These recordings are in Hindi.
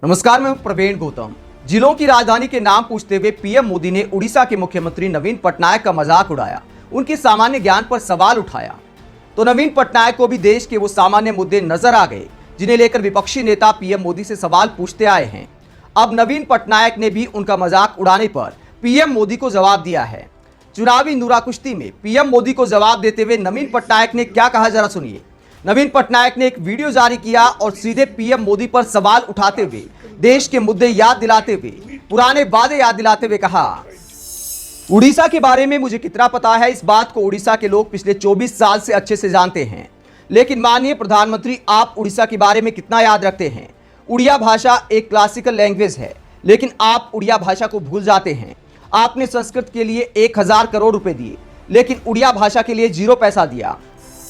नमस्कार, मैं प्रवीण गौतम। जिलों की राजधानी के नाम पूछते हुए पीएम मोदी ने उड़ीसा के मुख्यमंत्री नवीन पटनायक का मजाक उड़ाया, उनके सामान्य ज्ञान पर सवाल उठाया। तो नवीन पटनायक को भी देश के वो सामान्य मुद्दे नजर आ गए जिन्हें लेकर विपक्षी नेता पीएम मोदी से सवाल पूछते आए हैं। अब नवीन पटनायक ने भी उनका मजाक उड़ाने पर पीएम मोदी को जवाब दिया है। चुनावी नूराकुश्ती में पीएम मोदी को जवाब देते हुए नवीन पटनायक ने क्या कहा, जरा सुनिए। नवीन पटनायक ने एक वीडियो जारी किया और सीधे पीएम मोदी पर सवाल उठाते हुए देश के मुद्दे याद दिलाते हुए, पुराने वादे याद दिलाते हुए कहा, उड़ीसा के बारे में मुझे कितना पता है, इस बात को उड़ीसा के लोग पिछले 24 साल से अच्छे से जानते हैं। लेकिन माननीय प्रधानमंत्री, आप उड़ीसा के बारे में कितना याद रखते हैं? उड़िया भाषा एक क्लासिकल लैंग्वेज है, लेकिन आप उड़िया भाषा को भूल जाते हैं। आपने संस्कृत के लिए 1000 करोड़ रुपए दिए, लेकिन उड़िया भाषा के लिए 0 पैसा दिया।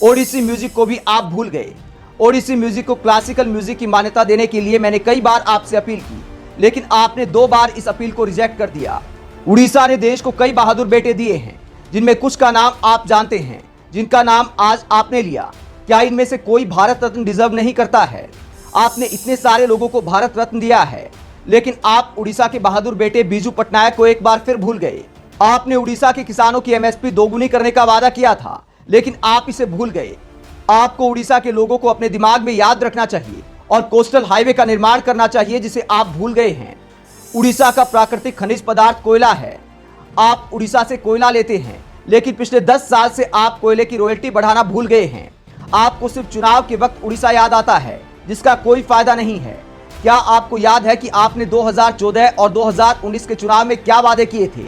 ओडिसी म्यूजिक को भी आप भूल गए। ओडिसी म्यूजिक को क्लासिकल म्यूजिक की मान्यता देने के लिए मैंने कई बार आपसे अपील की, लेकिन आपने 2 बार इस अपील को रिजेक्ट कर दिया। उड़ीसा ने देश को कई बहादुर बेटे दिए हैं, जिनमें कुछ का नाम आप जानते हैं, जिनका नाम आज आपने लिया। क्या इनमें से कोई भारत रत्न डिजर्व नहीं करता है? आपने इतने सारे लोगों को भारत रत्न दिया है, लेकिन आप उड़ीसा के बहादुर बेटे बीजू पटनायक को एक बार फिर भूल गए। आपने उड़ीसा के किसानों की एमएसपी दोगुनी करने का वादा किया था, लेकिन आप इसे भूल गए। आपको उड़ीसा के लोगों को अपने दिमाग में याद रखना चाहिए और कोस्टल हाईवे का निर्माण करना चाहिए, जिसे आप भूल गए हैं। उड़ीसा का प्राकृतिक खनिज पदार्थ कोयला है। आप उड़ीसा से कोयला लेते हैं, लेकिन पिछले 10 साल से आप कोयले की रॉयल्टी बढ़ाना भूल गए हैं। आपको सिर्फ चुनाव के वक्त उड़ीसा याद आता है, जिसका कोई फायदा नहीं है। क्या आपको याद है कि आपने 2014 और 2019 के चुनाव में क्या वादे किए थे?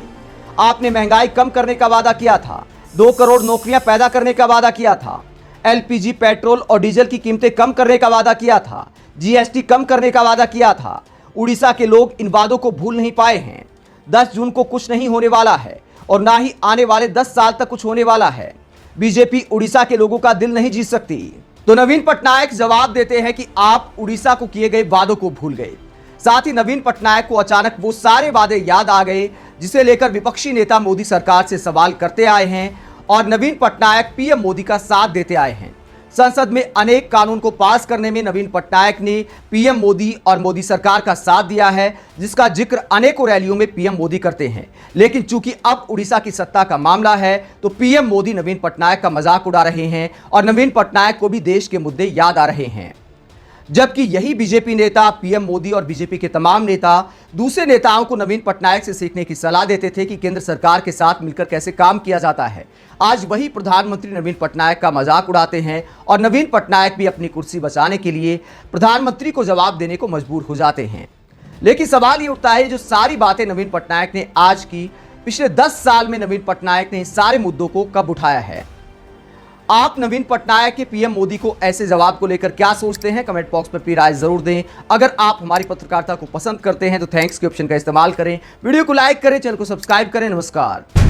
आपने महंगाई कम करने का वादा किया था, 2 करोड़ नौकरियां पैदा करने का वादा किया था, एलपीजी पेट्रोल और डीजल की कीमतें कम करने का वादा किया था, जीएसटी कम करने का वादा किया था। उड़ीसा के लोग इन वादों को भूल नहीं पाए हैं। 10 जून को कुछ नहीं होने वाला है और ना ही आने वाले 10 साल तक कुछ होने वाला है। बीजेपी उड़ीसा के लोगों का दिल नहीं जीत सकती। तो नवीन पटनायक जवाब देते हैं कि आप उड़ीसा को किए गए वादों को भूल गए। साथ ही नवीन पटनायक को अचानक वो सारे वादे याद आ गए जिसे लेकर विपक्षी नेता मोदी सरकार से सवाल करते आए हैं और नवीन पटनायक पीएम मोदी का साथ देते आए हैं। संसद में अनेक कानून को पास करने में नवीन पटनायक ने पीएम मोदी और मोदी सरकार का साथ दिया है, जिसका जिक्र अनेकों रैलियों में पीएम मोदी करते हैं। लेकिन चूंकि अब उड़ीसा की सत्ता का मामला है, तो पीएम मोदी नवीन पटनायक का मजाक उड़ा रहे हैं और नवीन पटनायक को भी देश के मुद्दे याद आ रहे हैं। जबकि यही बीजेपी नेता पीएम मोदी और बीजेपी के तमाम नेता दूसरे नेताओं को नवीन पटनायक से सीखने की सलाह देते थे कि केंद्र सरकार के साथ मिलकर कैसे काम किया जाता है। आज वही प्रधानमंत्री नवीन पटनायक का मजाक उड़ाते हैं और नवीन पटनायक भी अपनी कुर्सी बचाने के लिए प्रधानमंत्री को जवाब देने को मजबूर हो जाते हैं। लेकिन सवाल ये उठता है, जो सारी बातें नवीन पटनायक ने आज की, पिछले 10 साल में नवीन पटनायक ने सारे मुद्दों को कब उठाया है? आप नवीन पटनायक के पीएम मोदी को ऐसे जवाब को लेकर क्या सोचते हैं? कमेंट बॉक्स में अपनी राय जरूर दें। अगर आप हमारी पत्रकारिता को पसंद करते हैं तो थैंक्स के ऑप्शन का इस्तेमाल करें, वीडियो को लाइक करें, चैनल को सब्सक्राइब करें। नमस्कार।